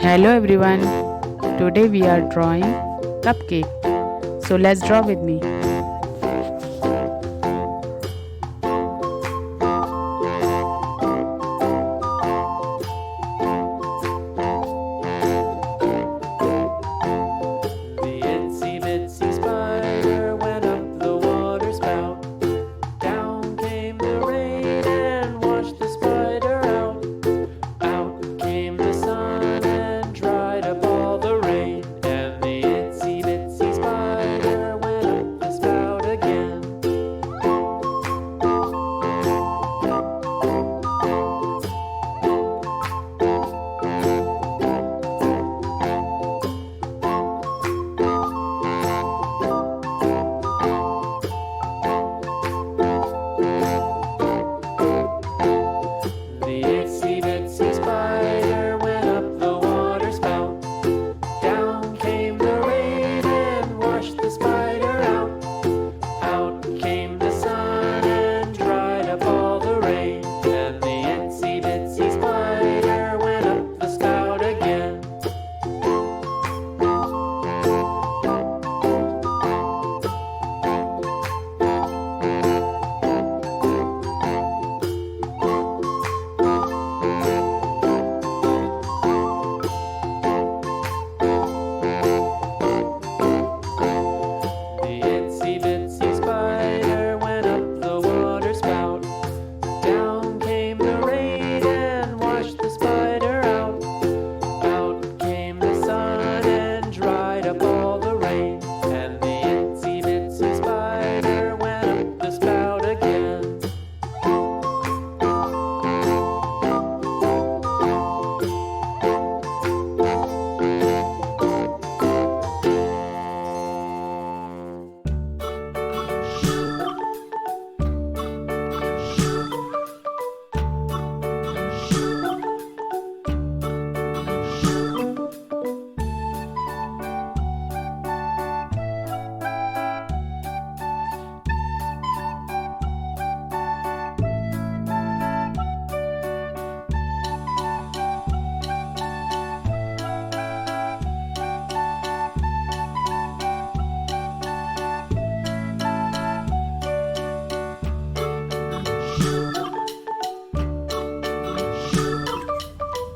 Hello everyone. Today we are drawing cupcake. So let's draw with me. The itsy bitsy spider went up the water spout. Down came the rain and washed the spider out. Out came the sun and dried up all the rain. And the itsy bitsy spider went up the spout again. The itsy bitsy spider went up the water spout. Down came the rain and washed the spider out. Out came the sun and dried up all the rain. And the itsy bitsy spider went up the spout again. The itsy bitsy spider went up the water spout. Down came the rain and washed the spider out. Out came the sun and dried up all the rain. And the itsy bitsy spider went up the spout again.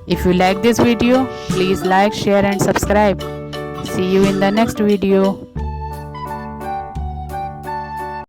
If you like this video, please like, share and subscribe. See you in the next video.